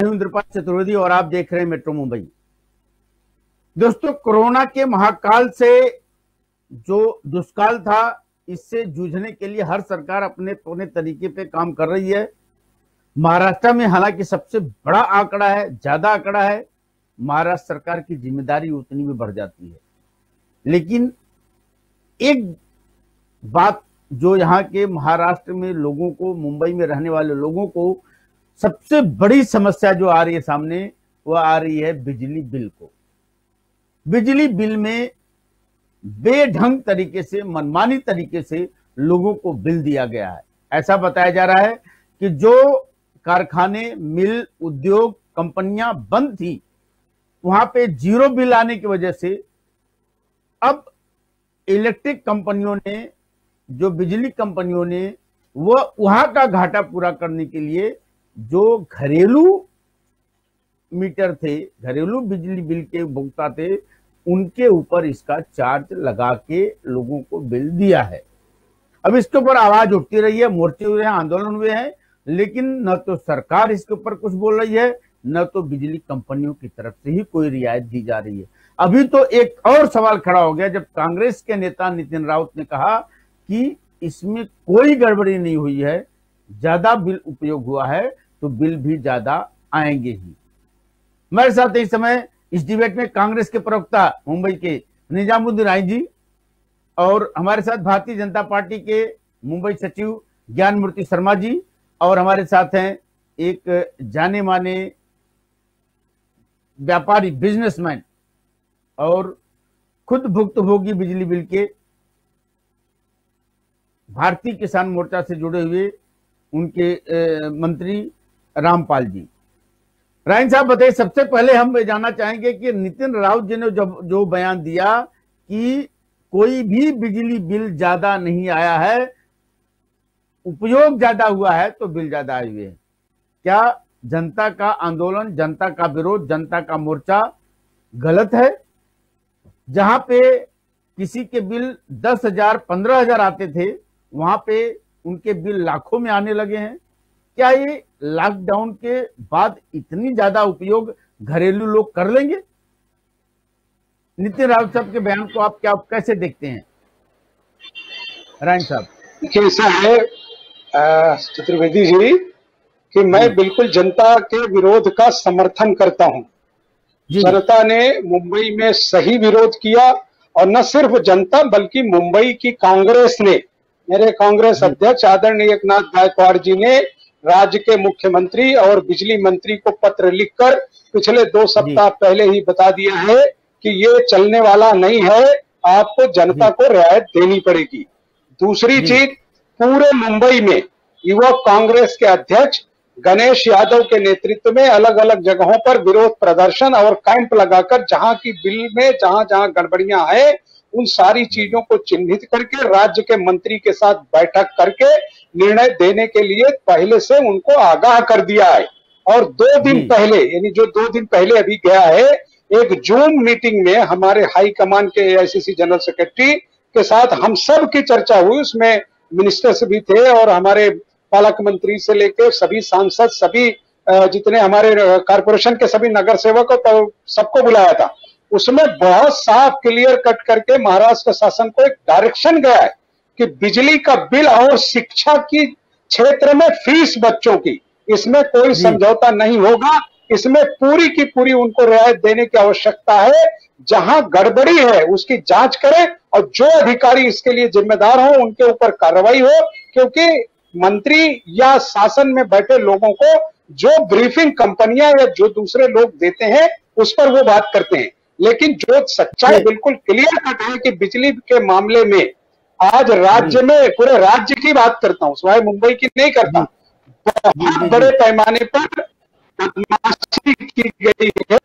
इंद्रपाल चतुर्वेदी और आप देख रहे हैं मेट्रो मुंबई। दोस्तों, कोरोना के महाकाल से जो दुष्काल था, इससे जूझने के लिए हर सरकार अपने अपने तरीके पे काम कर रही है। महाराष्ट्र में हालांकि सबसे बड़ा आंकड़ा है, ज्यादा आंकड़ा है, महाराष्ट्र सरकार की जिम्मेदारी उतनी भी बढ़ जाती है। लेकिन एक बात जो यहाँ के महाराष्ट्र में लोगों को, मुंबई में रहने वाले लोगों को सबसे बड़ी समस्या जो आ रही है सामने, वो आ रही है बिजली बिल को। बिजली बिल में बेढंग तरीके से, मनमानी तरीके से लोगों को बिल दिया गया है। ऐसा बताया जा रहा है कि जो कारखाने, मिल, उद्योग, कंपनियां बंद थी, वहां पे जीरो बिल आने की वजह से अब इलेक्ट्रिक कंपनियों ने, जो बिजली कंपनियों ने, वो वहां का घाटा पूरा करने के लिए जो घरेलू मीटर थे, घरेलू बिजली बिल के उपभोक्ता थे, उनके ऊपर इसका चार्ज लगा के लोगों को बिल दिया है। अब इसके ऊपर आवाज उठती रही है, मोर्चे हुए हैं, आंदोलन हुए हैं, लेकिन न तो सरकार इसके ऊपर कुछ बोल रही है, न तो बिजली कंपनियों की तरफ से ही कोई रियायत दी जा रही है। अभी तो एक और सवाल खड़ा हो गया जब कांग्रेस के नेता नितिन राउत ने कहा कि इसमें कोई गड़बड़ी नहीं हुई है, ज्यादा बिल उपयोग हुआ है तो बिल भी ज्यादा आएंगे ही। मेरे साथ इस समय इस डिबेट में कांग्रेस के प्रवक्ता मुंबई के निजामुद्दीन राय जी, और हमारे साथ भारतीय जनता पार्टी के मुंबई सचिव ज्ञानमूर्ति शर्मा जी, और हमारे साथ हैं एक जाने माने व्यापारी, बिजनेसमैन और खुद भुक्तभोगी बिजली बिल के भारतीय किसान मोर्चा से जुड़े हुए उनके मंत्री रामपाल जी। रायन साहब बताइए, सबसे पहले हम ये जानना चाहेंगे कि नितिन राउत जी ने जो बयान दिया कि कोई भी बिजली बिल ज्यादा नहीं आया है, उपयोग ज्यादा हुआ है तो बिल ज्यादा आए हुए हैं, क्या जनता का आंदोलन, जनता का विरोध, जनता का मोर्चा गलत है? जहां पे किसी के बिल 10,000, 15,000 आते थे, वहां पे उनके बिल लाखों में आने लगे हैं। क्या ये लॉकडाउन के बाद इतनी ज्यादा उपयोग घरेलू लोग कर लेंगे? नितिन राउत साहब के बयान को आप कैसे देखते हैं, रायन साहब? देखिए, ऐसा है चतुर्वेदी जी कि मैं बिल्कुल जनता के विरोध का समर्थन करता हूं। जनता ने मुंबई में सही विरोध किया, और न सिर्फ जनता बल्कि मुंबई की कांग्रेस ने, मेरे कांग्रेस अध्यक्ष आदरणीय एकनाथ गायकवाड़ जी ने राज्य के मुख्यमंत्री और बिजली मंत्री को पत्र लिखकर पिछले 2 सप्ताह पहले ही बता दिया है कि ये चलने वाला नहीं है, आपको जनता को रियायत देनी पड़ेगी। दूसरी चीज, पूरे मुंबई में युवक कांग्रेस के अध्यक्ष गणेश यादव के नेतृत्व में अलग अलग जगहों पर विरोध प्रदर्शन और कैंप लगाकर जहां की बिल में जहां जहां गड़बड़ियां हैं, उन सारी चीजों को चिन्हित करके राज्य के मंत्री के साथ बैठक करके निर्णय देने के लिए पहले से उनको आगाह कर दिया है। और 2 दिन पहले, यानी जो 2 दिन पहले अभी गया है, एक जूम मीटिंग में हमारे हाई कमान के AICC जनरल सेक्रेटरी के साथ हम सब की चर्चा हुई। उसमें मिनिस्टर्स भी थे और हमारे पालक मंत्री से लेकर सभी सांसद, सभी जितने हमारे कारपोरेशन के सभी नगर सेवकों को, सबको बुलाया था। उसमें बहुत साफ क्लियर कट करके महाराष्ट्र शासन को एक डायरेक्शन गया है कि बिजली का बिल और शिक्षा की क्षेत्र में फीस बच्चों की, इसमें कोई समझौता नहीं होगा। इसमें पूरी की पूरी उनको रियायत देने की आवश्यकता है। जहां गड़बड़ी है उसकी जांच करें, और जो अधिकारी इसके लिए जिम्मेदार हो उनके ऊपर कार्रवाई हो, क्योंकि मंत्री या शासन में बैठे लोगों को जो ब्रीफिंग कंपनियां या जो दूसरे लोग देते हैं उस पर वो बात करते हैं। लेकिन जो सच्चाई बिल्कुल क्लियर कट है कि बिजली के मामले में आज राज्य में, पूरे राज्य की बात करता हूं, सिवाय मुंबई की नहीं करता, बहुत बड़े पैमाने पर बदमाशी की गई है।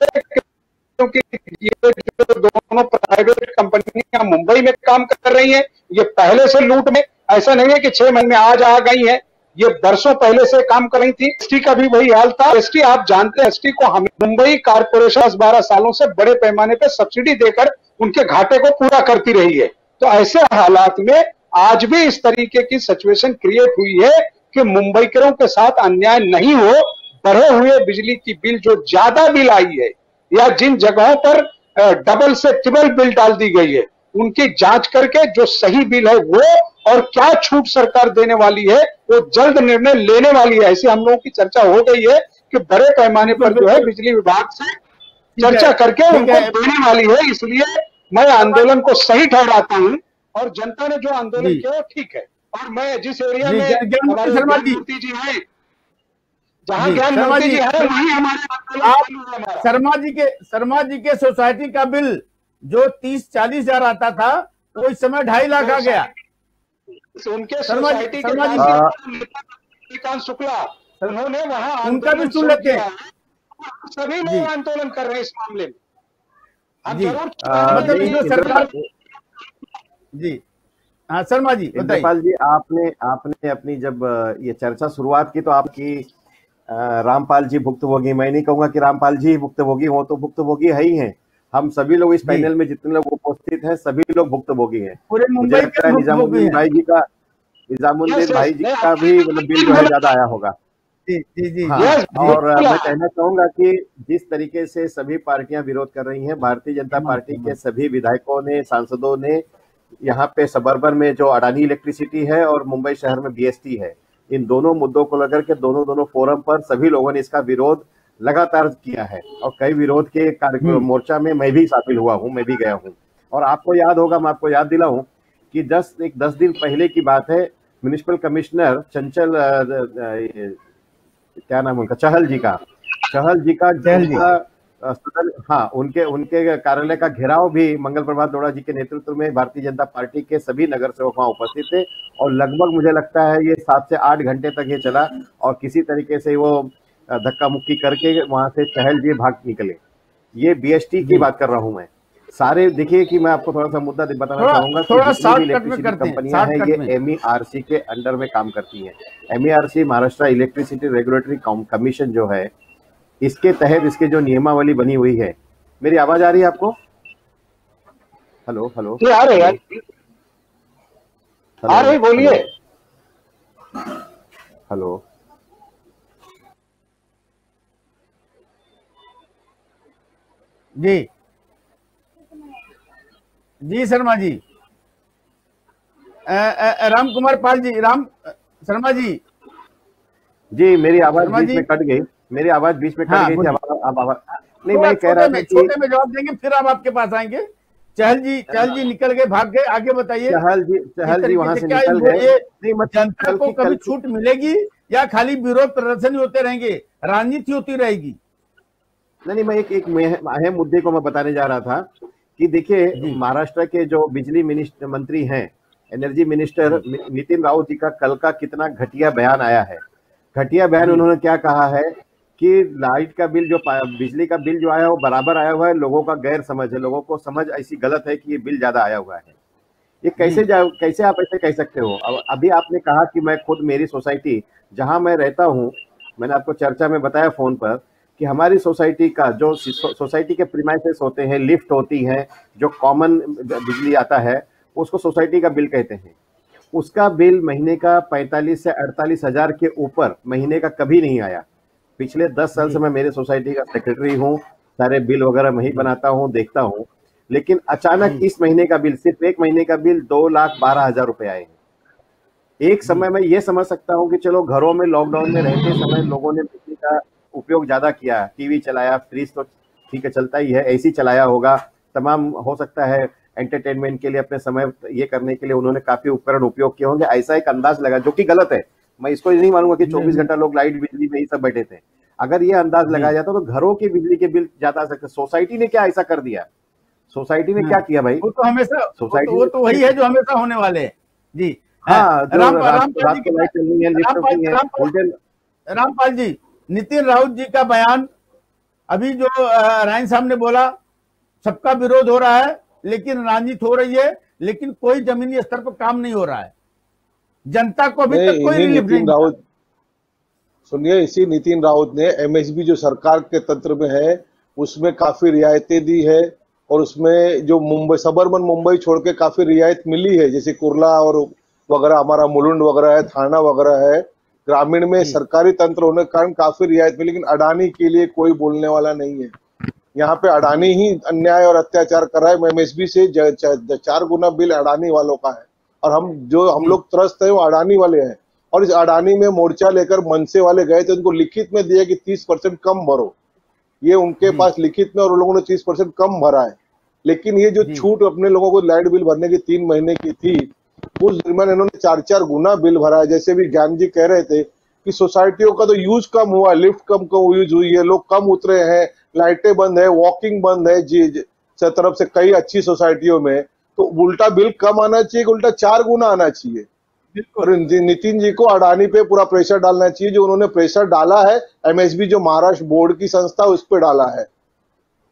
क्योंकि ये जो दोनों प्राइवेट कंपनियां मुंबई में काम कर रही हैं, ये पहले से लूट में, ऐसा नहीं है कि 6 महीने आज आ गई है, ये बरसों पहले से काम कर रही थी। एसटी का भी वही हाल था। एसटी, आप जानते हैं, एसटी को हम मुंबई कारपोरेशन 10-12 सालों से बड़े पैमाने पे सब्सिडी देकर उनके घाटे को पूरा करती रही है। तो ऐसे हालात में आज भी इस तरीके की सिचुएशन क्रिएट हुई है कि मुंबईकरों के साथ अन्याय नहीं हो, बढ़े हुए बिजली की बिल जो ज्यादा बिल आई है या जिन जगहों पर डबल से ट्रिपल बिल डाल दी गई है, उनकी जांच करके जो सही बिल है वो और क्या छूट सरकार देने वाली है वो जल्द निर्णय लेने वाली है। ऐसी हम लोगों की चर्चा हो गई है कि बड़े पैमाने पर जो है बिजली विभाग से चर्चा करके उनको देने वाली है। इसलिए मैं आंदोलन को सही ठहराता हूं और जनता ने जो आंदोलन किया वो ठीक है। और मैं जिस एरिया में हमारे ज्ञानमूर्ति जी हैं, जहां ज्ञानमूर्ति जी हैं वहीं हमारे शर्मा जी के सोसाइटी का बिल जो 30-40 हजार आता था वो इस समय 2.5 लाख आ गया। उनके सोसाइटी के श्रीकांत शुक्ला, उन्होंने वहां उनका भी सुन लेते हैं। सभी लोग आंदोलन कर रहे हैं इस मामले में। आप जरूर मतलब इसमें सरकार जी। हाँ शर्मा जी बताइए। इंद्रपाल जी, आपने अपनी जब ये चर्चा शुरुआत की तो आपकी रामपाल जी भुक्तभोगी, मैं नहीं कहूंगा कि रामपाल जी भुक्तभोगी हो, तो भुक्तभोगी है ही हैं। हम सभी लोग इस पैनल में जितने लोग उपस्थित हैं सभी लोग भुक्तभोगी हैं। पूरे मुंबई का निजामुद्दीन भाई जी का भी मतलब बिल जो है ज्यादा आया होगा। जी। हाँ, और मैं कहना चाहूंगा कि जिस तरीके से सभी पार्टियां विरोध कर रही हैं, भारतीय जनता पार्टी के सभी विधायकों ने, सांसदों ने यहाँ पे सबर्बन में जो अडानी इलेक्ट्रिसिटी है और मुंबई शहर में बीएसटी है, इन दोनों मुद्दों को लेकर के दोनों फोरम पर सभी लोगों ने इसका विरोध लगातार किया है। और कई विरोध के कार्यक्रम मोर्चा में मैं भी शामिल हुआ हूँ, मैं भी गया हूँ। और आपको याद होगा, मैं आपको याद दिलाऊं कि 10 दिन पहले की बात है, म्युनिसिपल कमिश्नर चंचल क्या नाम उनका, चहल जी का हाँ, उनके कार्यालय का घेराव भी मंगल प्रभात लोढ़ा जी के नेतृत्व में भारतीय जनता पार्टी के सभी नगर सेवक वहां उपस्थित थे। और लगभग मुझे लगता है ये 7 से 8 घंटे तक ये चला और किसी तरीके से वो धक्का मुक्की करके वहां से चहल जी भाग निकले। ये बीएसटी की बात कर रहा हूं मैं। सारे देखिए कि मैं आपको थोड़ा सा मुद्दा बताना चाहूंगा कि इलेक्ट्रिसिटी कंपनियां हैं ये MERC के अंडर में काम करती हैं। MERC Maharashtra electricity regulatory commission जो है, इसके तहत इसके जो नियमावली बनी हुई है। मेरी आवाज आ रही है आपको? हेलो आ रही है, आ रही, बोलिए। हेलो जी शर्मा जी। राम कुमार पाल जी, शर्मा जी मेरी आवाज बीच में कट गई। मेरी आवाज बीच में कट गई थी। अब आवाज नहीं, मैं कह रहा था कि छोटे में जवाब देंगे फिर हम आपके पास आएंगे। चहल जी निकल गए, भाग गए, आगे बताइए। चहल जी वहां से निकल गए। जनता को कभी छूट मिलेगी या खाली विरोध प्रदर्शन होते रहेंगे, राजनीति होती रहेगी? नहीं, मैं एक अहम मुद्दे को मैं बताने जा रहा था कि देखिए, महाराष्ट्र के जो बिजली मंत्री हैं, एनर्जी मिनिस्टर नितिन राउत जी का कल का कितना घटिया बयान आया है। घटिया बयान उन्होंने क्या कहा है कि लाइट का बिल जो बिजली का बिल जो आया वो बराबर आया हुआ है, लोगों का गैर समझ है, लोगों को समझ ऐसी गलत है कि ये बिल ज्यादा आया हुआ है। ये कैसे आप ऐसे कह सकते हो? अभी आपने कहा कि मैं खुद मेरी सोसाइटी जहां मैं रहता हूं, मैंने आपको चर्चा में बताया फोन पर कि हमारी सोसाइटी का जो सोसाइटी के प्रीमाइसेस होते हैं, लिफ्ट होती है, जो कॉमन बिजली आता है उसको सोसाइटी का बिल कहते हैं। उसका बिल महीने का 45 से 48 हजार के ऊपर महीने का कभी नहीं आया। पिछले 10 साल से मैं मेरे सोसाइटी का सेक्रेटरी हूँ, सारे बिल वगैरह मैं ही बनाता हूँ, देखता हूँ। लेकिन अचानक इस महीने का बिल, सिर्फ एक महीने का बिल 2,12,000 रुपए आए हैं। एक समय में ये समझ सकता हूँ कि चलो घरों में लॉकडाउन में रहते समय लोगों ने बिजली का उपयोग ज्यादा किया, टीवी चलाया, फ्रिज तो ठीक है चलता ही है, एसी चलाया होगा, तमाम हो सकता है एंटरटेनमेंट के लिए, अपने समय ये करने के लिए उन्होंने काफी उपकरण उपयोग किए होंगे, ऐसा एक अंदाज लगा, जो कि गलत है। मैं इसको नहीं मानूंगा कि 24 घंटा लोग लाइट बिजली में ही सब बैठे थे। अगर ये अंदाज लगाया जाता तो घरों की बिजली के बिल ज्यादा आ सकते। सोसाइटी ने क्या ऐसा कर दिया? सोसाइटी ने क्या किया भाई? वो तो हमेशा सोसाइटी वो तो वही है जो हमेशा होने वाले हैं जी। रामपाल जी, नितिन राउत जी का बयान, अभी जो रायन साहब ने बोला, सबका विरोध हो रहा है लेकिन राजनीति हो रही है, लेकिन कोई जमीनी स्तर पर काम नहीं हो रहा है, जनता को अभी तक कोई रिलीफ नहीं। सुनिए, इसी नितिन राउत ने एमएसबी जो सरकार के तंत्र में है उसमें काफी रियायतें दी है, और उसमें जो मुंबई सबर्बन मुंबई छोड़ के काफी रियायत मिली है, जैसे कुर्ला और वगैरह, हमारा मुलुंड वगैरह है, थाना वगैरह है, ग्रामीण में सरकारी तंत्र होने के कारण काफी रियायत मिली, लेकिन अडानी के लिए कोई बोलने वाला नहीं है। यहाँ पे अडानी ही अन्याय और अत्याचार कर रहा है। एमएसबी से 4 गुना बिल अडानी वालों का है, और हम लोग त्रस्त है वो अडानी वाले हैं। और इस अडानी में मोर्चा लेकर मनसे वाले गए थे, उनको लिखित में दिया कि 30% कम भरो, ये उनके पास लिखित में, और उन लोगों ने 30% कम भरा है। लेकिन ये जो छूट अपने लोगों को लाइट बिल भरने की 3 महीने की थी, उस दरमियान इन्होंने 4-4 गुना बिल भरा है। जैसे भी ज्ञान जी कह रहे थे कि सोसाइटियों का तो यूज कम हुआ, लिफ्ट कम यूज हुई है, लोग कम उतरे हैं, लाइटें बंद है, वॉकिंग बंद है जी तरफ से कई अच्छी सोसाइटियों में, तो उल्टा बिल कम आना चाहिए, उल्टा 4 गुना आना चाहिए। और नितिन जी को अडानी पे पूरा प्रेशर डालना चाहिए, जो उन्होंने प्रेशर डाला है एमएसबी जो महाराष्ट्र बोर्ड की संस्था उस पर डाला है,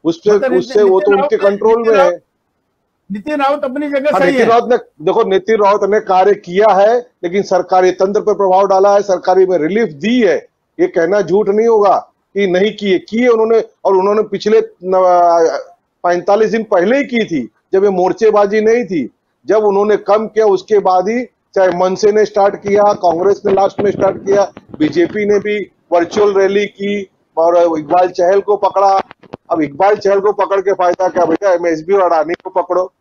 उससे वो तो उनके कंट्रोल में है। नितिन रावत अपनी जगह सही है। नितिन रावत ने देखो, नितिन रावत ने कार्य किया है, लेकिन सरकारी तंत्र पर प्रभाव डाला है, सरकारी में रिलीफ दी है, ये कहना झूठ नहीं होगा कि नहीं किए उन्होंने। और उन्होंने पिछले 45 दिन पहले ही की थी, जब ये मोर्चेबाजी नहीं थी। जब उन्होंने कम किया उसके बाद ही, चाहे मनसे ने स्टार्ट किया, कांग्रेस ने लास्ट में स्टार्ट किया, बीजेपी ने भी वर्चुअल रैली की और इकबाल चहल को पकड़ा। अब इकबाल चहल को पकड़ के फायदा क्या बेटा, एमएसबी और अडानी को पकड़ो।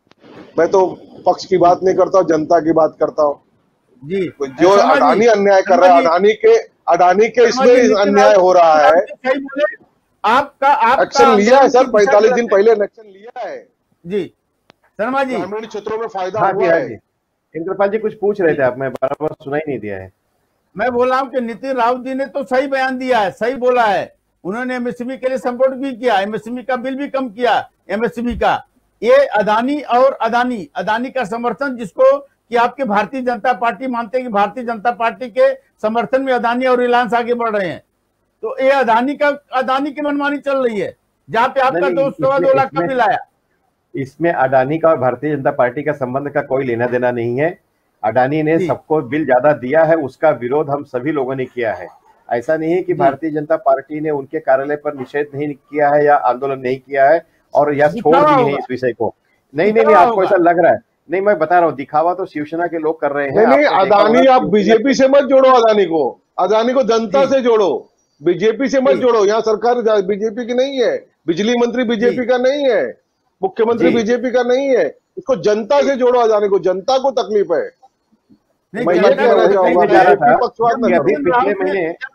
मैं तो पक्ष की बात नहीं करता हूँ, जनता की बात करता हूँ जी। जो अडानी अन्याय कर रहा है, अडानी के इसमें अन्याय हो रहा है। आपका एक्शन लिया है सर, 45 दिन पहले एक्शन लिया है जी। शर्मा जी, ग्रामीण क्षेत्रों में फायदा हुआ है। इंद्रपाल जी कुछ पूछ रहे थे आप, मैं बराबर सुनाई नहीं दिया है। मैं बोल रहा हूं कि नितिन रावत जी ने तो सही बयान दिया है, सही बोला है। उन्होंने एमएसएमई के लिए सपोर्ट भी किया, एमएसएमई का बिल भी कम किया, एमएसएमई का। ये अदानी और अदानी का समर्थन, जिसको कि आपके भारतीय जनता पार्टी मानते हैं कि भारतीय जनता पार्टी के समर्थन में अदानी और रिलायंस आगे बढ़ रहे हैं, तो ये अदानी की मनमानी चल रही है, जहां पे आपका 2 लाख का बिल आया। इसमें अडानी का और भारतीय जनता पार्टी का संबंध का कोई लेना देना नहीं है। अडानी ने सबको बिल ज्यादा दिया है, उसका विरोध हम सभी लोगों ने किया है। ऐसा नहीं है कि भारतीय जनता पार्टी ने उनके कार्यालय पर निषेध नहीं किया है या आंदोलन नहीं किया है और या छोड़ दिए हैं इस विषय को। नहीं, आपको ऐसा लग रहा है? नहीं, मैं बता रहा हूँ, दिखावा तो शिवसेना के लोग कर रहे हैं। नहीं, अदानी आप बीजेपी से मत जोड़ो, अदानी को जनता से जोड़ो, बीजेपी से मत जोड़ो। यहाँ सरकार बीजेपी की नहीं है, बिजली मंत्री बीजेपी का नहीं है, मुख्यमंत्री बीजेपी का नहीं है, इसको जनता से जोड़ो। अदानी को जनता को तकलीफ है। मैं ये कहना चाहूंगा,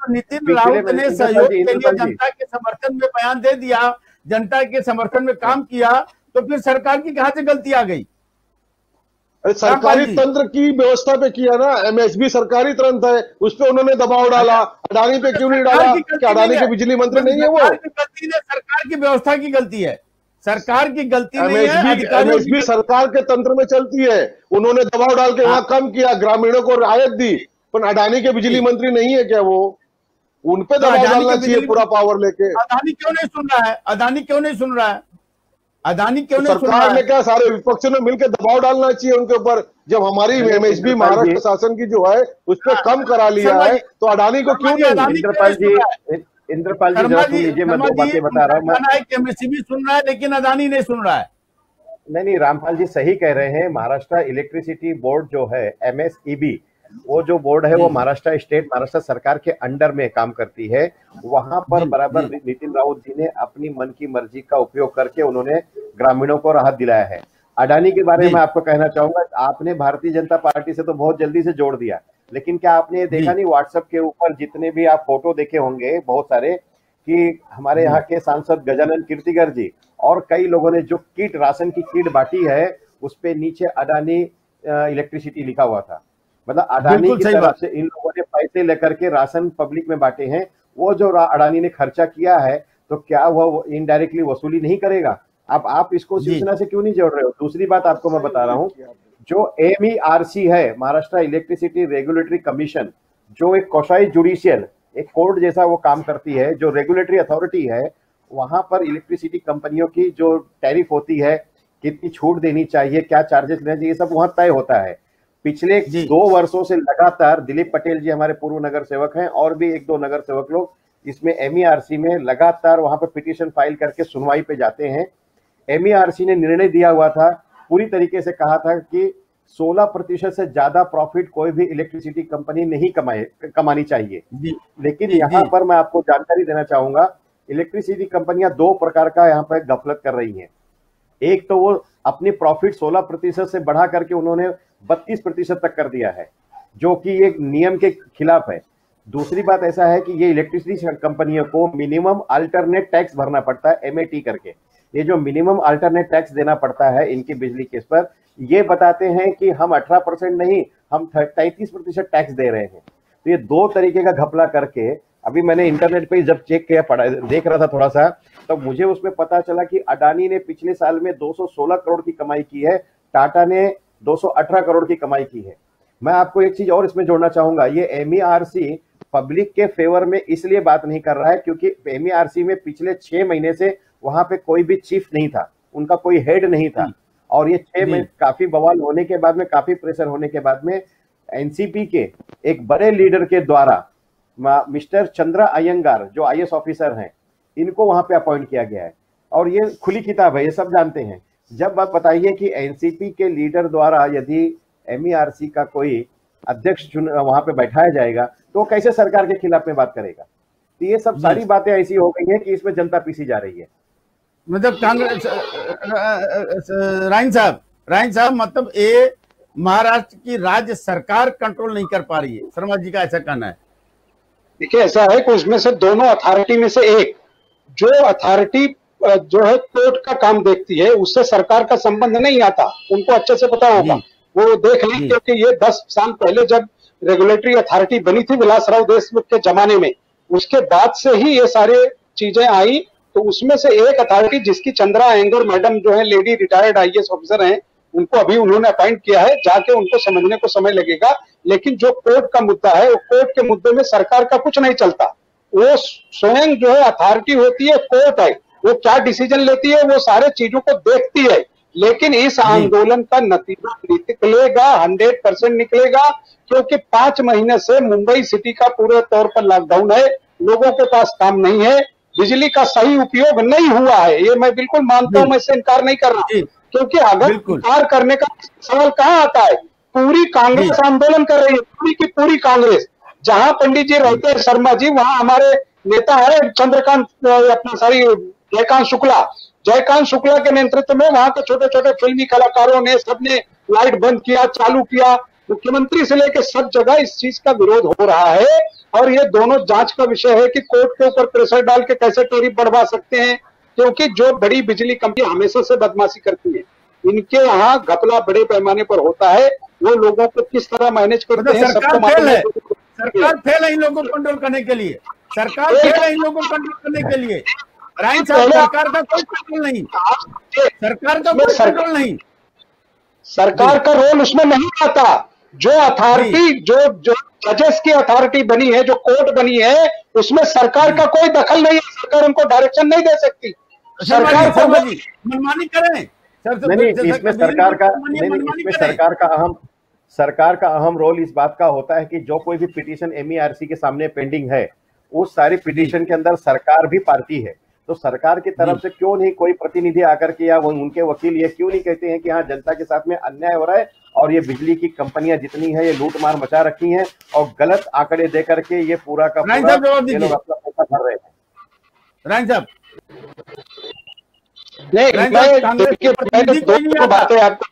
नितिन रावत ने सहयोग के लिए जनता के समर्थन में बयान दे दिया, जनता के समर्थन में काम किया, तो फिर सरकार की कहां से गलती आ गई? सरकारी तंत्र की व्यवस्था पे किया ना, एमएसबी सरकारी तंत्र है, उस पर उन्होंने दबाव डाला। अडानी पे क्यों नहीं डाला? क्या अडानी के बिजली मंत्री नहीं है वो? सरकार की व्यवस्था की गलती है, सरकार की गलती नहीं है। एमएसबी सरकार के तंत्र में चलती है, उन्होंने दबाव डाल के वहां कम किया, ग्रामीणों को रियायत दी। पर अडानी के बिजली मंत्री नहीं है क्या वो? उन पे दबाव डालना चाहिए पूरा पावर लेके। अडानी क्यों नहीं सुन रहा है? अडानी क्यों नहीं सुन रहा है? अडानी क्यों नहीं सुन रहा है? सरकार ने क्या, सारे विपक्षों ने मिलकर दबाव डालना चाहिए उनके ऊपर। जब हमारी एमएसबी महाराष्ट्र शासन की जो है उस पर कम करा लिया है, तो अडानी को क्यों नहीं? इंद्रपाल जी जरा सुन लीजिए, मैं 2 बातें बता रहा हूँ। एमएसएमई सुन रहा है लेकिन अडानी नहीं सुन रहा है। नहीं, रामपाल जी सही कह रहे हैं। महाराष्ट्र इलेक्ट्रिसिटी बोर्ड जो है, एमएसईबी, वो जो बोर्ड है वो महाराष्ट्र सरकार के अंडर में काम करती है। वहां पर बराबर नितिन रावत जी ने अपनी मन की मर्जी का उपयोग करके उन्होंने ग्रामीणों को राहत दिलाया है। अडानी के बारे में आपको कहना चाहूंगा, आपने भारतीय जनता पार्टी से तो बहुत जल्दी से जोड़ दिया, लेकिन क्या आपने देखा नहीं व्हाट्सएप के ऊपर जितने भी आप फोटो देखे होंगे बहुत सारे, कि हमारे यहाँ के सांसद गजानन कीर्तिकर जी और कई लोगों ने जो किट, राशन की किट बांटी है, उस पे नीचे अडानी इलेक्ट्रिसिटी लिखा हुआ था। मतलब अडानी की तरफ से इन लोगों ने पैसे लेकर के राशन पब्लिक में बांटे हैं। वो जो अडानी ने खर्चा किया है, तो क्या वो इनडायरेक्टली वसूली नहीं करेगा? अब आप इसको शिवसेना से क्यों नहीं जोड़ रहे हो? दूसरी बात आपको मैं बता रहा हूँ, जो MERC है, महाराष्ट्र इलेक्ट्रिसिटी रेगुलेटरी कमीशन, जो एक कोशाई जुडिशियल, एक कोर्ट जैसा वो काम करती है, जो रेगुलेटरी अथॉरिटी है, वहां पर इलेक्ट्रिसिटी कंपनियों की जो टैरिफ होती है, कितनी छूट देनी चाहिए, क्या चार्जेस लेने चाहिए, सब वहां तय होता है। पिछले 2 वर्षों से लगातार दिलीप पटेल जी हमारे पूर्व नगर सेवक हैं और भी 1-2 नगर सेवक लोग इसमें MERC में लगातार वहां पर पिटीशन फाइल करके सुनवाई पे जाते हैं। MERC ने निर्णय दिया हुआ था, पूरी तरीके से कहा था कि 16% से ज्यादा प्रॉफिट कोई भी इलेक्ट्रिसिटी कंपनी नहीं कमानी चाहिए। लेकिन यहाँ पर मैं आपको जानकारी देना चाहूंगा, इलेक्ट्रिसिटी कंपनियां दो प्रकार का यहाँ पर गफलत कर रही हैं। एक तो वो अपनी प्रॉफिट 16% से बढ़ा करके उन्होंने 32% तक कर दिया है, जो कि एक नियम के खिलाफ है। दूसरी बात ऐसा है कि ये इलेक्ट्रिसिटी कंपनियों को मिनिमम अल्टरनेट टैक्स भरना पड़ता है, MAT करके। ये जो मिनिमम अल्टरनेट टैक्स देना पड़ता है इनकी बिजली केस पर, ये बताते हैं कि हम 18% नहीं, हम 33% टैक्स दे रहे हैं। तो ये दो तरीके का घपला करके, अभी मैंने इंटरनेट पे जब चेक किया, देख रहा था थोड़ा सा, तो मुझे उसमें पता चला कि अडानी ने पिछले साल में 216 करोड़ की कमाई की है, टाटा ने 218 करोड़ की कमाई की है। मैं आपको एक चीज और इसमें जोड़ना चाहूंगा, ये MERC पब्लिक के फेवर में इसलिए बात नहीं कर रहा है क्योंकि MERC में पिछले 6 महीने से वहां पे कोई भी चीफ नहीं था, उनका कोई हेड नहीं था। और ये 6 महीने काफी बवाल होने के बाद में, काफी प्रेशर होने के बाद में NCP के एक बड़े लीडर के द्वारा मिस्टर चंद्रा अयंगार जो IAS ऑफिसर हैं, इनको वहां पे अपॉइंट किया गया है। और ये खुली किताब है, ये सब जानते हैं। जब बात बताइए कि NCP के लीडर द्वारा यदि MERC का कोई अध्यक्ष वहां पे बैठाया जाएगा तो कैसे सरकार के खिलाफ में बात करेगा? तो ये सब सारी बातें ऐसी हो गई हैं कि इसमें जनता पीसी जा रही है। मतलब कांग्रेस, राइन साहब मतलब ये महाराष्ट्र की राज्य सरकार कंट्रोल नहीं कर पा रही है, शर्मा जी का ऐसा कहना है। देखिए ऐसा है कि उसमें से दोनों अथॉरिटी में से एक जो अथॉरिटी जो है कोर्ट का काम देखती है, उससे सरकार का संबंध नहीं आता, उनको अच्छे से पता होगा, वो देख लें। क्योंकि ये 10 साल पहले जब रेगुलेटरी अथॉरिटी बनी थी विलासराव देशमुख के जमाने में, उसके बाद से ही ये सारे चीजें आई। तो उसमें से एक अथॉरिटी जिसकी चंद्रा अयंगार मैडम जो है लेडी रिटायर्ड IAS ऑफिसर हैं, उनको अभी उन्होंने अपॉइंट किया है, जाके उनको समझने को समय लगेगा। लेकिन जो कोर्ट का मुद्दा है, वो कोर्ट के मुद्दे में सरकार का कुछ नहीं चलता, वो स्वयं जो है अथॉरिटी होती है, कोर्ट है, वो क्या डिसीजन लेती है वो सारे चीजों को देखती है। लेकिन इस आंदोलन का नतीजा निकलेगा, 100% निकलेगा, क्योंकि 5 महीने से मुंबई सिटी का पूरे तौर पर लॉकडाउन है, लोगों के पास काम नहीं है, बिजली का सही उपयोग नहीं हुआ है। ये मैं बिल्कुल मानता हूं, मैं इससे इनकार नहीं कर रहा, क्योंकि अगर इनकार करने का सवाल कहां आता है? पूरी कांग्रेस आंदोलन कर रही है, पूरी की पूरी कांग्रेस। जहां पंडित जी रहते हैं शर्मा जी, वहां हमारे नेता है चंद्रकांत, अपना जयकांत शुक्ला के नेतृत्व में वहां के छोटे छोटे फिल्मी कलाकारों ने सबने लाइट बंद किया, चालू किया। मुख्यमंत्री से लेकर सब जगह इस चीज का विरोध हो रहा है। और ये दोनों जांच का विषय है कि कोर्ट के ऊपर प्रेशर डाल के कैसे टैरिफ बढ़वा सकते हैं, क्योंकि जो बड़ी बिजली कंपनी हमेशा से बदमाशी करती है, इनके यहाँ घपला बड़े पैमाने पर होता है। वो लोगों को किस तरह मैनेज करते हैं, सबको मालूम है। सरकार फेल है इन लोगों को कंट्रोल करने के लिए, सरकार फेल है इन लोगों को कंट्रोल करने के लिए। राइन साहब, सरकार का कोई कंट्रोल नहीं, सरकार का कोई कंट्रोल नहीं, सरकार का रोल उसमें नहीं आता। जो अथॉरिटी, जो जजेस की अथॉरिटी बनी है, जो कोर्ट बनी है, उसमें सरकार का कोई दखल नहीं है, सरकार उनको डायरेक्शन नहीं दे सकती। सरकार मनमानी करें, नहीं, इसमें सरकार का अहम रोल इस बात का होता है कि जो कोई भी पिटीशन MERC के सामने पेंडिंग है, उस सारी पिटीशन के अंदर सरकार भी पार्टी है। तो सरकार की तरफ से क्यों नहीं कोई प्रतिनिधि आकर के या उनके वकील ये क्यों नहीं कहते हैं कि हाँ, जनता के साथ में अन्याय हो रहा है और ये बिजली की कंपनियां जितनी है ये लूट मार मचा रखी हैं और गलत आंकड़े दे करके ये पूरा का पूरा ये लोग अपना पैसा भर रहे हैं। राइन साहब, नहीं, बातें आपको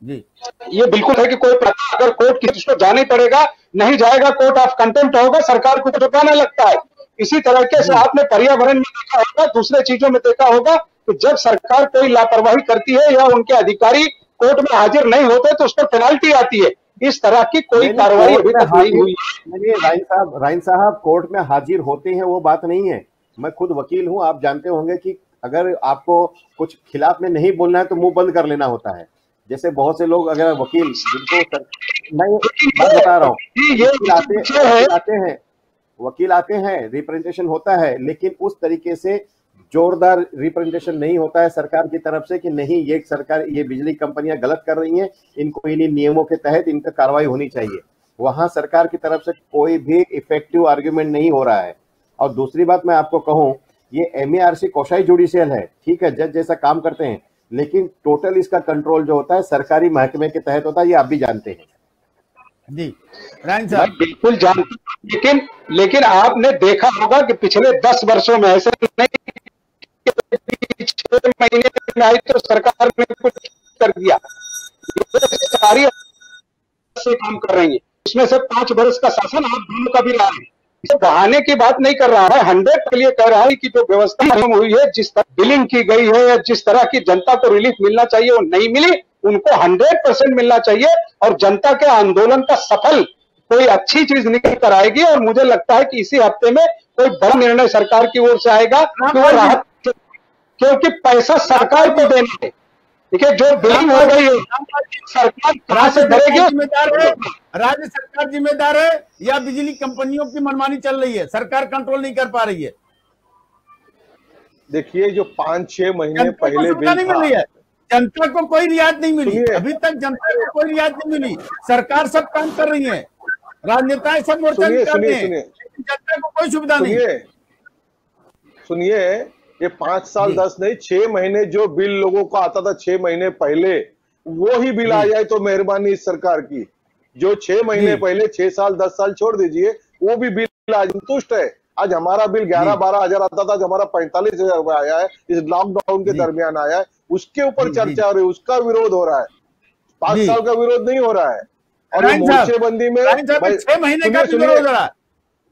जी, ये बिल्कुल है कि कोई अगर कोर्ट किसी को जाना ही पड़ेगा, नहीं जाएगा कोर्ट ऑफ कंटेम्प्ट होगा, सरकार को चुकाना लगता है। इसी तरह के से आपने पर्यावरण में देखा होगा, दूसरे चीजों में देखा होगा कि जब सरकार कोई लापरवाही करती है या उनके अधिकारी कोर्ट में हाजिर नहीं होते तो उस पर पेनाल्टी आती है। इस तरह की कोई कार्रवाई अभी तक नहीं हुई। राइन साहब, कोर्ट में हाजिर होते हैं वो बात नहीं है। मैं खुद वकील हूं, आप जानते होंगे कि अगर आपको कुछ खिलाफ में नहीं बोलना है तो मुंह बंद कर लेना होता है। जैसे बहुत से लोग अगर वकील जिनको मैं बता रहा हूँ, वकील आते हैं, रिप्रेजेंटेशन होता है, लेकिन उस तरीके से जोरदार रिप्रेजेंटेशन नहीं होता है सरकार की तरफ से कि नहीं, ये सरकार, ये बिजली कंपनियां गलत कर रही हैं, इनको इन्हीं नियमों के तहत इनका कार्रवाई होनी चाहिए। वहां सरकार की तरफ से कोई भी इफेक्टिव आर्ग्यूमेंट नहीं हो रहा है। और दूसरी बात मैं आपको कहूं, ये MERC कोशाई जुडिशियल है, ठीक है, जज जैसा काम करते हैं, लेकिन टोटल इसका कंट्रोल जो होता है सरकारी महकमे के तहत होता है, ये आप भी जानते हैं। जी रायन साहब, बिल्कुल जानता हूं, लेकिन आपने देखा होगा कि पिछले 10 वर्षों में ऐसे नहीं 6 महीने में आई तो सरकार ने कुछ कर दिया, ये सारी से काम कर रही है। इसमें से 5 वर्ष का शासन आप दोनों का भी रहा है। इसे बहाने की बात नहीं कर रहा है, 100 के लिए कह रहा है कि जो व्यवस्था हुई है, जिस तरह बिलिंग की गई है या जिस तरह की जनता को रिलीफ मिलना चाहिए वो नहीं मिली, उनको 100% मिलना चाहिए और जनता के आंदोलन का सफल कोई अच्छी चीज निकल कर आएगी। और मुझे लगता है कि इसी हफ्ते में कोई बड़ा निर्णय सरकार की ओर से आएगा कि वो राहत, क्योंकि पैसा सरकार को देना है। देखिए जो बिलिंग हो गई है सरकार कहां से भरेगी? राज्य सरकार जिम्मेदार है या बिजली कंपनियों की मनमानी चल रही है, सरकार कंट्रोल नहीं कर पा रही है? देखिए जो 5-6 महीने पहले बिल नहीं मिल रही है, जनता को कोई रियायत नहीं मिली, अभी तक जनता को कोई रियायत नहीं मिली। सरकार सब काम कर रही है, राजनेताएं सब मोर्चा निकालते हैं, जनता को कोई सुविधा नहीं। सुनिए, ये 5 साल 10 नहीं 6 महीने जो बिल लोगों को आता था 6 महीने पहले, वो ही बिल आ जाए तो मेहरबानी इस सरकार की। जो 6 महीने पहले 6 साल 10 साल छोड़ दीजिए, वो भी बिल आज संतुष्ट है। आज हमारा बिल 11-12 हजार आता था, आज हमारा 45,000 रुपए आया है, इस लॉकडाउन के दरमियान आया है, उसके ऊपर चर्चा हो रही है, उसका विरोध हो रहा है। 5 साल का विरोध नहीं हो रहा है। और मोर्चेबंदी में 6 महीने का विरोध हो रहा है।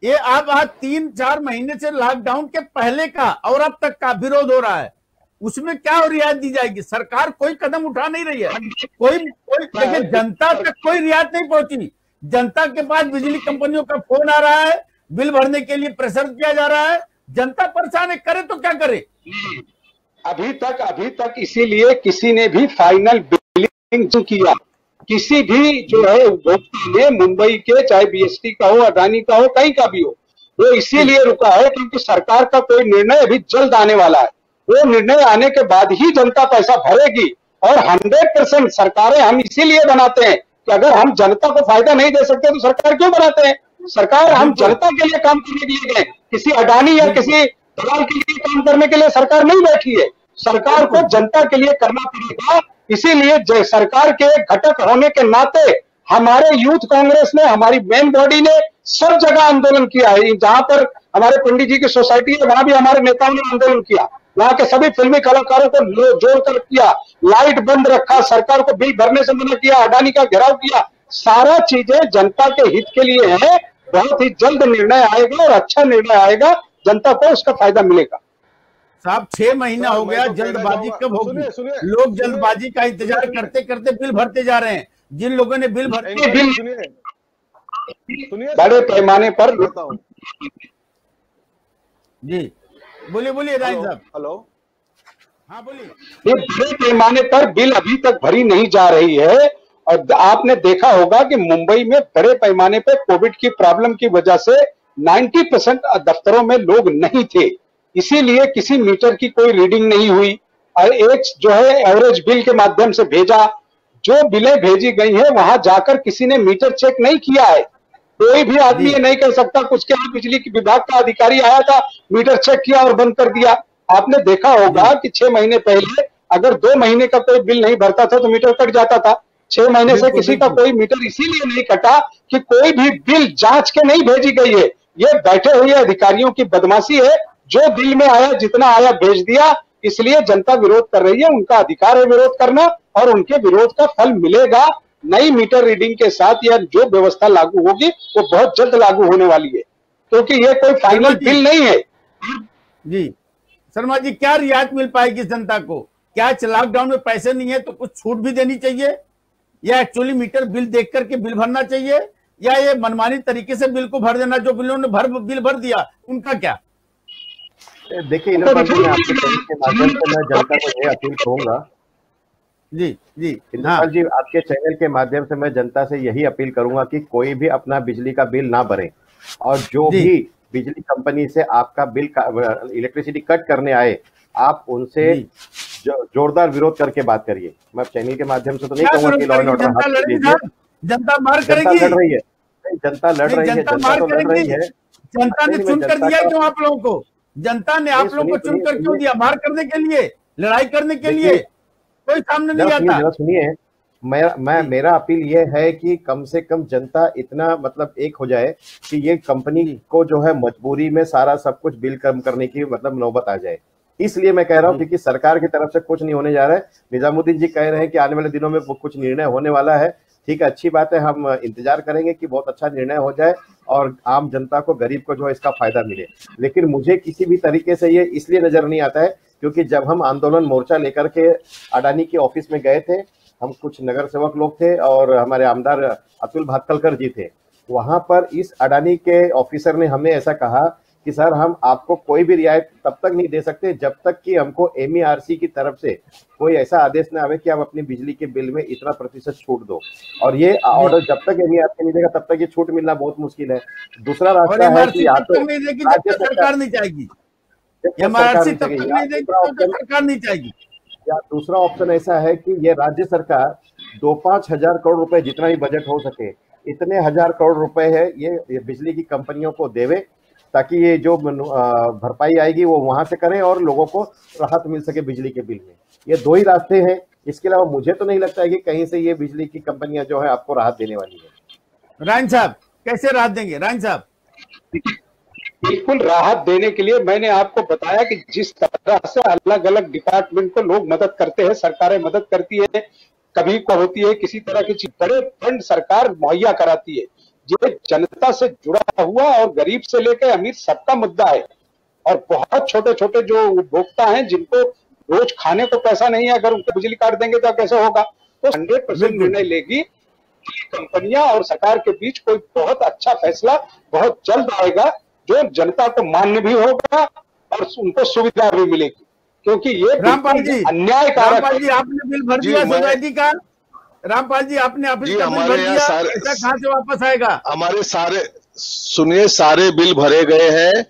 ये आप आज 3-4 महीने से लॉकडाउन के पहले का और अब तक का विरोध हो रहा है, उसमें क्या रियायत दी जाएगी? सरकार कोई कदम उठा नहीं रही है, कोई देखिए जनता तक कोई रियायत नहीं पहुंची। जनता के पास बिजली कंपनियों का फोन आ रहा है, बिल भरने के लिए प्रेशर किया जा रहा है, जनता परेशान है, करे तो क्या करे? अभी तक इसीलिए किसी ने भी फाइनल बिलिंग जो किया, किसी भी जो है उपभोक्ता ने, मुंबई के चाहे बीएसटी का हो, अडानी का हो, कहीं का भी हो, वो इसीलिए रुका है क्योंकि सरकार का कोई निर्णय अभी जल्द आने वाला है। वो निर्णय आने के बाद ही जनता पैसा भरेगी। और 100% सरकारें हम इसीलिए बनाते हैं कि अगर हम जनता को फायदा नहीं दे सकते तो सरकार क्यों बनाते हैं? सरकार हम जनता के लिए काम करने के लिए गए, किसी अडानी या किसी दलाल के लिए काम करने के लिए सरकार नहीं बैठी है। सरकार को जनता के लिए करना पड़ेगा। इसीलिए सरकार के घटक होने के नाते हमारे यूथ कांग्रेस ने, हमारी मेन बॉडी ने सब जगह आंदोलन किया है। जहां पर हमारे पंडित जी की सोसाइटी है वहां भी हमारे नेताओं ने आंदोलन किया, वहां के सभी फिल्मी कलाकारों को जोड़कर किया, लाइट बंद रखा, सरकार को बिल भरने से मना किया, अडानी का घेराव किया। सारा चीजें जनता के हित के लिए है। बहुत ही जल्द निर्णय आएगा और अच्छा निर्णय आएगा, जनता को उसका फायदा मिलेगा। साहब 6 महीना हो गया, जल्दबाजी कब होगी? लोग जल्दबाजी का इंतजार करते करते बिल भरते जा रहे हैं। जिन लोगों ने बिल भरते, बड़े पैमाने पर जी बोलिए राय साहब। हेलो, हाँ बोलिए। ये बड़े पैमाने पर बिल अभी तक भरी नहीं जा रही है। और आपने देखा होगा कि मुंबई में बड़े पैमाने पर कोविड की प्रॉब्लम की वजह से 90% दफ्तरों में लोग नहीं थे, इसीलिए किसी मीटर की कोई रीडिंग नहीं हुई। और एक जो है एवरेज बिल के माध्यम से भेजा, जो बिलें भेजी गई हैं वहां जाकर किसी ने मीटर चेक नहीं किया है। कोई भी आदमी ये नहीं कह सकता कुछ के यहाँ बिजली विभाग का अधिकारी आया था, मीटर चेक किया और बंद कर दिया। आपने देखा होगा कि 6 महीने पहले अगर 2 महीने का कोई बिल नहीं भरता था तो मीटर कट जाता था। 6 महीने से किसी का कोई मीटर इसीलिए नहीं कटा कि कोई भी बिल जांच के नहीं भेजी गई है। ये बैठे हुए अधिकारियों की बदमाशी है, जो बिल में आया जितना आया भेज दिया। इसलिए जनता विरोध कर रही है, उनका अधिकार है विरोध करना और उनके विरोध का फल मिलेगा। नई मीटर रीडिंग के साथ या जो व्यवस्था लागू होगी वो बहुत जल्द लागू होने वाली है, क्योंकि ये कोई फाइनल बिल नहीं है। जी शर्मा जी, क्या रियायत मिल पाएगी जनता को? क्या लॉकडाउन में पैसे नहीं है तो कुछ छूट भी देनी चाहिए, या एक्चुअली मीटर बिल देख करके बिल भरना चाहिए, या ये मनमानी तरीके से बिल को भर देना? जो बिलों ने बिल भर दिया उनका क्या? देखिए इंद्रपाल जी, मैं आपके चैनल के माध्यम से मैं जनता को यह अपील करूंगा। जी इंद्रपाल जी, आपके चैनल के माध्यम से मैं जनता से यही अपील करूंगा कि कोई भी अपना बिजली का बिल ना भरे, और जो भी बिजली कंपनी से आपका बिल इलेक्ट्रिसिटी कट करने आए, आप उनसे जोरदार विरोध करके बात करिए। मैं चैनल के माध्यम से तो नहीं कहूंगा कि लॉ एंड ऑर्डर हाथ में दीजिए। जनता मार करेगी, लड़ रही है, जनता लड़ रही है, जनता तो लड़ रही है। जनता ने चुन कर दिया क्यों आप लोगों को? जनता ने आप लोगों को चुनकर क्यों दिया? मार करने के लिए, लड़ाई करने के लिए? कोई सामने नहीं आता। जरा सुनिए, मेरा अपील ये है कि कम से कम जनता इतना मतलब एक हो जाए कि ये कंपनी को जो है मजबूरी में सारा सब कुछ बिल कम करने की मतलब नौबत आ जाए। इसलिए मैं कह रहा हूँ क्योंकि सरकार की तरफ से कुछ नहीं होने जा रहा है। निजामुद्दीन जी कह रहे हैं कि आने वाले दिनों में कुछ निर्णय होने वाला है। ठीक है, अच्छी बात है, हम इंतजार करेंगे कि बहुत अच्छा निर्णय हो जाए और आम जनता को, गरीब को जो है इसका फायदा मिले। लेकिन मुझे किसी भी तरीके से ये इसलिए नजर नहीं आता है क्योंकि जब हम आंदोलन मोर्चा लेकर के अडानी के ऑफिस में गए थे, हम कुछ नगर सेवक लोग थे और हमारे आमदार अतुल भातखलकर जी थे, वहां पर इस अडानी के ऑफिसर ने हमें ऐसा कहा कि सर हम आपको कोई भी रियायत तब तक नहीं दे सकते जब तक कि हमको MERC की तरफ से कोई ऐसा आदेश ना आवे कि आप अपनी बिजली के बिल में इतना प्रतिशत छूट दो। और ये ऑर्डर जब तक MERC नहीं देगा तब तक ये छूट मिलना बहुत मुश्किल है। दूसरा रास्ता है कि या तो राज्य सरकार नहीं चाहेगी, MRC तब तक नहीं देगी जब तक सरकार नहीं चाहेगी, या दूसरा ऑप्शन ऐसा है कि ये राज्य सरकार 2-5 हजार करोड़ रुपए जितना भी बजट हो सके इतने हजार करोड़ रुपए है ये बिजली की कंपनियों को देवे ताकि ये जो भरपाई आएगी वो वहां से करें और लोगों को राहत मिल सके बिजली के बिल में। ये दो ही रास्ते हैं, इसके अलावा मुझे तो नहीं लगता है कि कहीं से ये बिजली की कंपनियां जो है आपको राहत देने वाली है। राइन साहब कैसे राहत देंगे? राइन साहब बिल्कुल राहत देने के लिए मैंने आपको बताया कि जिस तरह से अलग अलग डिपार्टमेंट को लोग मदद करते हैं, सरकारें मदद करती है, कभी को होती है किसी तरह की चीज, बड़े फंड सरकार मुहैया कराती है। ये जनता से जुड़ा हुआ और गरीब से लेकर अमीर सबका मुद्दा है। और बहुत छोटे छोटे जो उपभोक्ता हैं जिनको रोज खाने को पैसा नहीं है, अगर उनको बिजली काट देंगे तो कैसे होगा? तो 100% निर्णय लेगी कंपनियां और सरकार के बीच कोई बहुत अच्छा फैसला बहुत जल्द आएगा जो जनता को मान्य भी होगा और उनको सुविधा भी मिलेगी, क्योंकि ये रामपाल जी अन्यायकारक। रामपाल जी आपने बिल भर दिया सोसाइटी का? रामपाल जी आपने ऑफिस का बिल भर दिया, पैसा कहां से वापस आएगा? हमारे सारे सुनिए, सारे बिल भरे गए हैं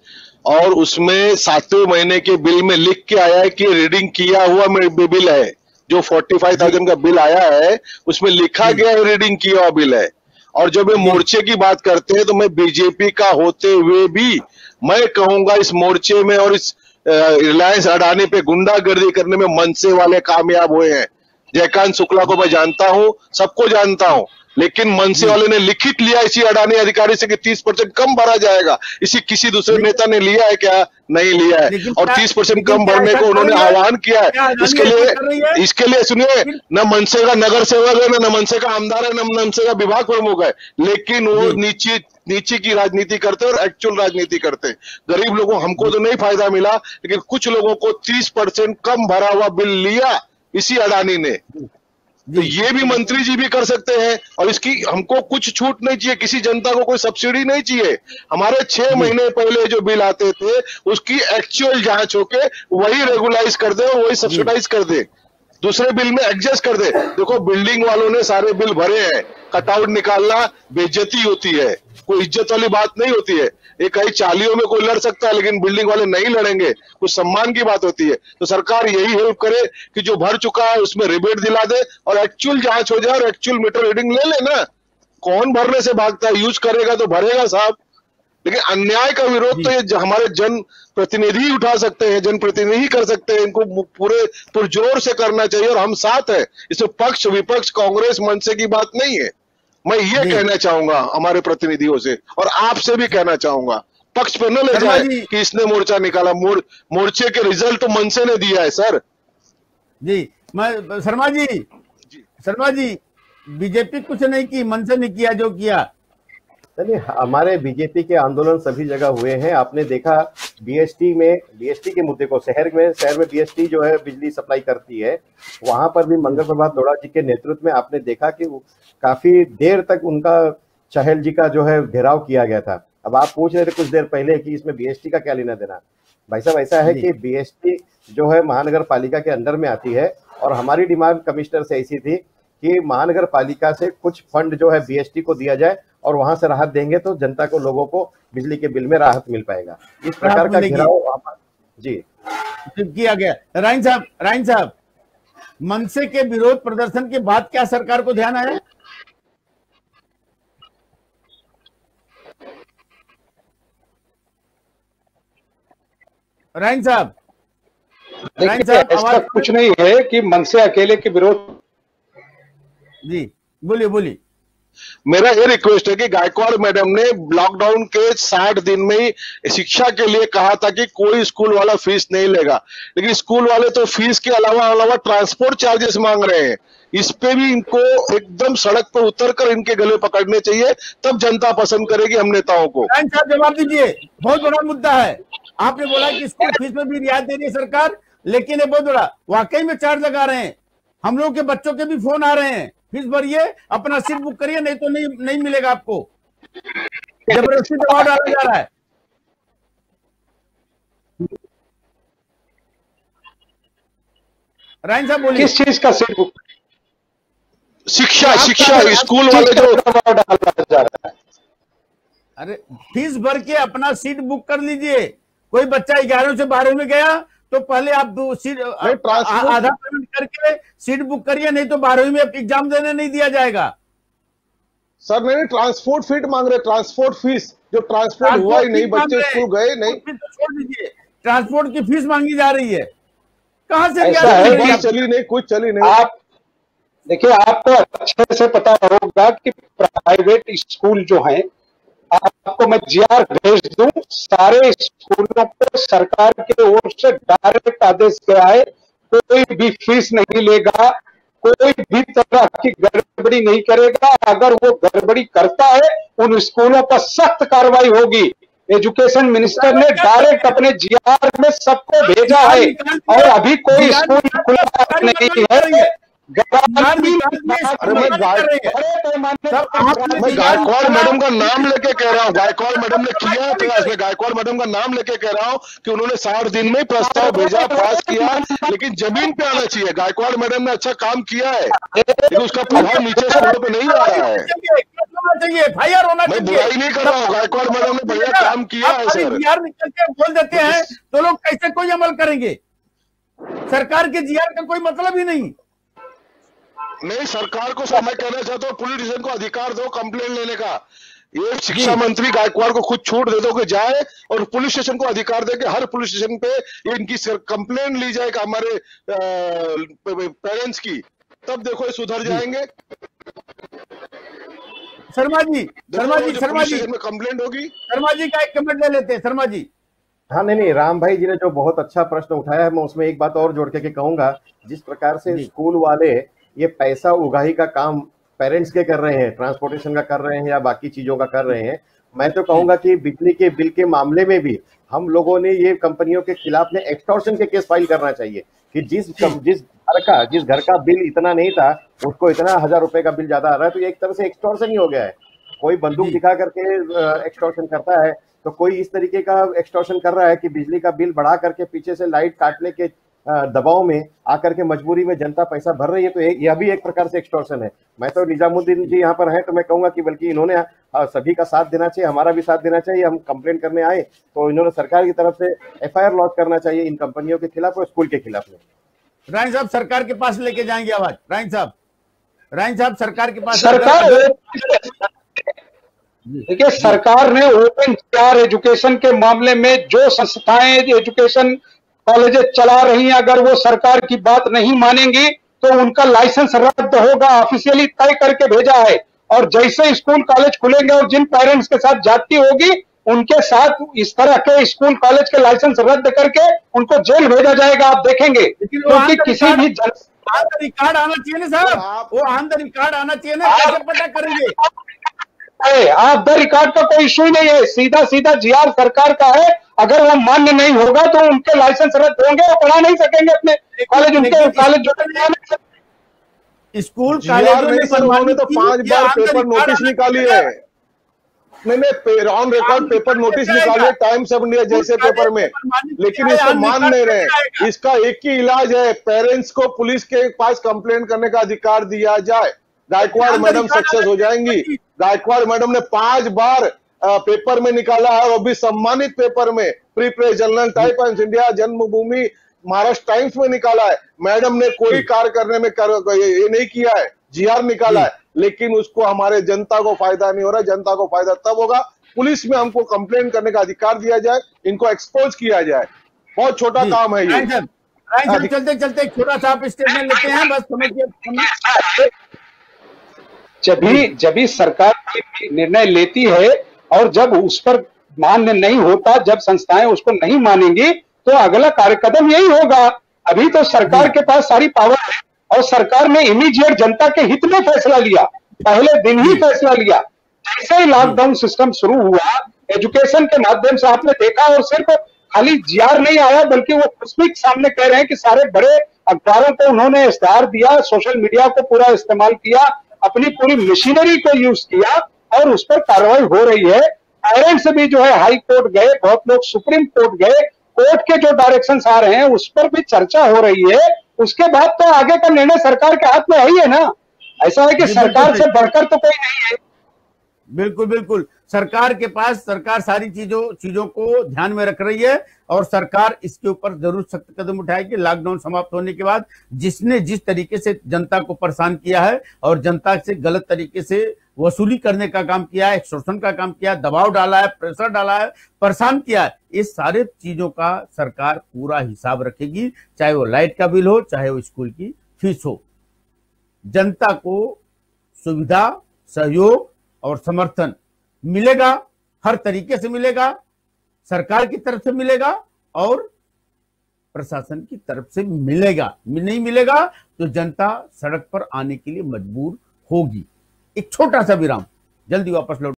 और उसमें 7वें महीने के बिल में लिख के आया है कि रीडिंग किया हुआ बिल है। जो 45,000 का बिल आया है उसमें लिखा गया है रीडिंग किया हुआ बिल है। और जब ये मोर्चे की बात करते हैं तो मैं बीजेपी का होते हुए भी मैं कहूंगा इस मोर्चे में और इस रिलायंस अडानी पे गुंडागर्दी करने में मनसे वाले कामयाब हुए हैं। जयकांत शुक्ला को मैं जानता हूं, सबको जानता हूं, लेकिन मनसे वाले ने लिखित लिया इसी अडानी अधिकारी से कि 30% कम भरा जाएगा। इसी किसी दूसरे नेता ने लिया है क्या? नहीं लिया है। और 30% कम भरने को उन्होंने आह्वान किया है। इसके लिए सुनिए, न मनसे का नगर सेवक है, न मनसे का आमदार है, न मनसे का विभाग प्रमुख है, लेकिन वो नीचे की राजनीति करते और एक्चुअल राजनीति करते। गरीब लोगों, हमको तो नहीं फायदा मिला, लेकिन कुछ लोगों को 30% कम भरा हुआ बिल लिया इसी अडानी ने। तो ये भी मंत्री जी भी कर सकते हैं और इसकी हमको कुछ छूट नहीं चाहिए, किसी जनता को कोई सब्सिडी नहीं चाहिए। हमारे 6 महीने पहले जो बिल आते थे उसकी एक्चुअल जांच होके वही रेगुलाइज कर दे और वही सब्सिडाइज कर दे, दूसरे बिल में एडजस्ट कर दे। देखो बिल्डिंग वालों ने सारे बिल भरे हैं, कटआउट निकालना बेइज्जती होती है, कोई इज्जत वाली बात नहीं होती है। ये कई चालियों में कोई लड़ सकता है लेकिन बिल्डिंग वाले नहीं लड़ेंगे, कुछ सम्मान की बात होती है। तो सरकार यही हेल्प करे कि जो भर चुका है उसमें रिबेट दिला दे और एक्चुअल जांच हो जाए और एक्चुअल मीटर रीडिंग ले लेना। कौन भरने से भागता है? यूज करेगा तो भरेगा साहब। लेकिन अन्याय का विरोध तो ये हमारे जन प्रतिनिधि उठा सकते हैं, जनप्रतिनिधि कर सकते हैं, इनको पूरे पुरजोर से करना चाहिए और हम साथ हैं इसमें। पक्ष विपक्ष कांग्रेस मनसे की बात नहीं है। मैं ये कहना चाहूंगा हमारे प्रतिनिधियों से और आपसे भी कहना चाहूंगा, पक्ष पर न ले जाए कि इसने मोर्चा निकाला। मोर्चे के रिजल्ट तो मनसे ने दिया है सर। जी मैं शर्मा जी बीजेपी कुछ नहीं की, मनसे ने किया जो किया। नहीं, हमारे बीजेपी के आंदोलन सभी जगह हुए हैं। आपने देखा बीएसटी के मुद्दे को, शहर में बीएसटी जो है बिजली सप्लाई करती है, वहां पर भी मंगल प्रभात लोढ़ा जी के नेतृत्व में आपने देखा कि काफी देर तक उनका चहल जी का जो है घेराव किया गया था। अब आप पूछ रहे थे कुछ देर पहले कि इसमें बीएसटी का क्या लेना देना। भाई साहब ऐसा है कि बीएसटी जो है महानगर पालिका के अंडर में आती है और हमारी डिमांड कमिश्नर से ऐसी थी कि महानगर पालिका से कुछ फंड जो है बीएसटी को दिया जाए और वहां से राहत देंगे तो जनता को, लोगों को बिजली के बिल में राहत मिल पाएगा। इस प्रकार का घेराव जी किया गया। राइन साहब मनसे के विरोध प्रदर्शन के बाद क्या सरकार को ध्यान आया? राइन साहब देखिए ऐसा कुछ नहीं है कि मन से अकेले के विरोध। जी बोलिए बोलिए। मेरा ये रिक्वेस्ट है कि गायकवाड़ मैडम ने लॉकडाउन के 60 दिन में ही शिक्षा के लिए कहा था कि कोई स्कूल वाला फीस नहीं लेगा, लेकिन स्कूल वाले तो फीस के अलावा ट्रांसपोर्ट चार्जेस मांग रहे हैं। इस पे भी इनको एकदम सड़क पर उतरकर इनके गले पकड़ने चाहिए, तब जनता पसंद करेगी हम नेताओं को। साहब जवाब दीजिए, बहुत बड़ा मुद्दा है। आपने बोला कि स्कूल फीस में भी रियायत दे रही है सरकार, लेकिन ये बहुत बड़ा वाकई में चार्ज लगा रहे हैं। हम लोग के बच्चों के भी फोन आ रहे हैं, फीस भरिए, अपना सीट बुक करिए, नहीं तो नहीं मिलेगा आपको। जबरदस्ती दबाव डाला जा रहा है। रायन साहब बोलिए। किस चीज का सीट बुक? शिक्षा स्कूल वाले जो दबाव डाला जा रहा है। अरे फीस भर के अपना सीट बुक कर लीजिए। कोई बच्चा 11वीं से 12वीं में गया तो पहले आप आधा पेमेंट करके सीट बुक करिए, नहीं तो 12वीं में एग्जाम देने नहीं दिया जाएगा। सर नहीं, ट्रांसपोर्ट फीस मांग रहे, ट्रांसपोर्ट फीस, जो ट्रांसपोर्ट हुआ ही नहीं, बच्चे स्कूल गए नहीं, तो छोड़ दीजिए। ट्रांसपोर्ट की फीस मांगी जा रही है, कहां से ऐसा है, चली नहीं, कुछ चली नहीं। आप देखिए, आपको अच्छे से पता होगा कि प्राइवेट स्कूल जो हैं, आपको मैं जीआर भेज दूं, सारे स्कूलों को सरकार के ओर से डायरेक्ट आदेश गया है, कोई भी फीस नहीं लेगा, कोई भी तरह की गड़बड़ी नहीं करेगा। अगर वो गड़बड़ी करता है उन स्कूलों पर सख्त कार्रवाई होगी। एजुकेशन मिनिस्टर ने डायरेक्ट अपने जीआर में सबको भेजा है, और अभी कोई स्कूल खुला नहीं है। मैं गायकवाड़ मैडम का नाम लेके कह रहा हूँ, गायकवाड़ मैडम ने किया है प्रयास, मैं गायकवाड़ मैडम का नाम लेके कह रहा हूँ कि उन्होंने 60 दिन में प्रस्ताव भेजा, पास किया, लेकिन जमीन पे आना चाहिए। गायकवाड़ मैडम ने अच्छा काम किया है, लेकिन उसका प्रभाव नीचे स्कूलों पे नहीं आ रहा है। मैं बुराई नहीं कर रहा हूँ, गायकवाड़ मैडम ने बढ़िया काम किया है सर। जीआर निकल के बोल देते हैं तो लोग कैसे कोई अमल करेंगे? सरकार के जीआर का कोई मतलब ही नहीं। नहीं, सरकार को मैं कहना चाहता हूँ, पुलिस स्टेशन को अधिकार दो कंप्लेंट लेने का। ये शिक्षा मंत्री गायकवाड़ को खुद छूट दे दो कि जाए और पुलिस स्टेशन को अधिकार दे कि हर पुलिस स्टेशन पे इनकी कंप्लेंट ली जाए हमारे पेरेंट्स की, तब देखो ये सुधर जाएंगे। शर्मा जी में कंप्लेंट होगी। शर्मा जी का एक कमेंट ले लेते हैं। शर्मा जी। हाँ, नहीं, राम भाई जी ने जो बहुत अच्छा प्रश्न उठाया है, मैं उसमें एक बात और जोड़ के कहूंगा। जिस प्रकार से स्कूल वाले ये पैसा उगाही का काम पेरेंट्स के कर रहे हैं, ट्रांसपोर्टेशन का कर रहे हैं या बाकी चीजों का कर रहे हैं, मैं तो कहूंगा कि बिजली के बिल के मामले में भी हम लोगों ने ये कंपनियों के खिलाफ में एक्सटॉर्शन के केस फाइल करना चाहिए कि जिस घर का बिल इतना नहीं था उसको इतना 1000 रुपए का बिल ज्यादा आ रहा है, तो ये एक तरह से एक्सटॉर्शन ही हो गया है। कोई बंदूक दिखा करके एक्सटॉर्शन करता है, तो कोई इस तरीके का एक्सटॉर्शन कर रहा है कि बिजली का बिल बढ़ा करके पीछे से लाइट काटने के दबाव में आकर के मजबूरी में जनता पैसा भर रही है, तो यह भी एक प्रकार से एक्सटॉर्शन है। मैं तो निजामुद्दीन जी यहाँ पर हैं तो मैं कहूंगा कि बल्कि इन्होंने सभी का साथ देना चाहिए, हमारा भी साथ देना चाहिए। हम कंप्लेंट करने आए तो इन्होंने सरकार की तरफ से एफआईआर लॉन्च करना चाहिए इन कंपनियों के खिलाफ और स्कूल के खिलाफ में। रायन साहब सरकार के पास लेके जाएंगे आवाज। रायन साहब सरकार के पास। देखिए, सरकार ने ओपन जीआर एजुकेशन के मामले में जो संस्थाएं एजुकेशन कॉलेजेस चला रही हैं, अगर वो सरकार की बात नहीं मानेंगी तो उनका लाइसेंस रद्द होगा, ऑफिशियली तय करके भेजा है। और जैसे स्कूल कॉलेज खुलेंगे और जिन पेरेंट्स के साथ जाती होगी उनके साथ इस तरह के स्कूल कॉलेज के लाइसेंस रद्द करके उनको जेल भेजा जाएगा, आप देखेंगे। क्योंकि किसी भी रिकॉर्ड आना चाहिए ना साहब, वो ऑन द रिकॉर्ड आना चाहिए ना, कैसे पता करेंगे? आप द रिकॉर्ड का कोई इश्यू नहीं है, सीधा जीआर सरकार का है। अगर वो मान्य नहीं होगा तो उनके लाइसेंस रद्द होंगे, वो पढ़ा नहीं सकेंगे अपने कॉलेज, उनके कॉलेज जो स्कूल कॉलेजों में तो 5 बार पेपर नोटिस निकाली है। नहीं, ऑन रिकॉर्ड पेपर नोटिस निकाले टाइम्स ऑफ इंडिया जैसे पेपर में, लेकिन इसको मान नहीं रहे। इसका एक ही इलाज है, पेरेंट्स को पुलिस के पास कंप्लेंट करने का अधिकार दिया जाए। गायकवाड़ मैडम सक्सेस हो जाएंगी। गायकवाड़ मैडम ने 5 बार पेपर में निकाला है, और भी सम्मानित पेपर में, free press journal, times India, जन्मभूमि, महाराष्ट्र टाइम्स में निकाला है। मैडम ने कोई कार्य करने में ये नहीं किया है, जीआर निकाला है, लेकिन उसको हमारे जनता को फायदा नहीं हो रहा। जनता को फायदा तब होगा पुलिस में हमको कंप्लेंट करने का अधिकार दिया जाए, इनको एक्सपोज किया जाए। बहुत छोटा काम है ये। चलते चलते छोटा सा आप स्टेटमेंट लेते हैं, बस समझिए। जब भी सरकार कोई निर्णय लेती है और जब उस पर मान्य नहीं होता, जब संस्थाएं उसको नहीं मानेंगी, तो अगला कार्यकदम यही होगा। अभी तो सरकार के पास सारी पावर है और सरकार ने इमीडिएट जनता के हित में फैसला लिया, पहले दिन ही फैसला लिया। जैसे ही लॉकडाउन सिस्टम शुरू हुआ, एजुकेशन के माध्यम से आपने देखा, और सिर्फ खाली जीआर नहीं आया बल्कि वो खुद सामने कह रहे हैं कि सारे बड़े अखबारों को उन्होंने इश्तेहार दिया, सोशल मीडिया को पूरा इस्तेमाल किया, अपनी पूरी मशीनरी को यूज किया और उस पर कार्रवाई हो रही है। पेरेंट्स भी जो है हाई कोर्ट गए, बहुत लोग सुप्रीम कोर्ट गए, कोर्ट के जो डायरेक्शंस आ रहे हैं उस पर भी चर्चा हो रही है। उसके बाद तो आगे का निर्णय सरकार के हाथ में है ही है ना। ऐसा है कि सरकार से बढ़कर तो कोई नहीं है। बिल्कुल बिल्कुल, सरकार के पास, सरकार सारी चीजों को ध्यान में रख रही है और सरकार इसके ऊपर जरूर सख्त कदम उठाएगी। लॉकडाउन समाप्त होने के बाद जिसने जिस तरीके से जनता को परेशान किया है और जनता से गलत तरीके से वसूली करने का काम किया है, एक्सटॉर्शन का काम किया है, दबाव डाला है, प्रेशर डाला है, परेशान किया है, इस सारे चीजों का सरकार पूरा हिसाब रखेगी, चाहे वो लाइट का बिल हो, चाहे वो स्कूल की फीस हो। जनता को सुविधा, सहयोग और समर्थन मिलेगा, हर तरीके से मिलेगा, सरकार की तरफ से मिलेगा और प्रशासन की तरफ से मिलेगा। नहीं मिलेगा तो जनता सड़क पर आने के लिए मजबूर होगी। एक छोटा सा विराम, जल्दी वापस लौट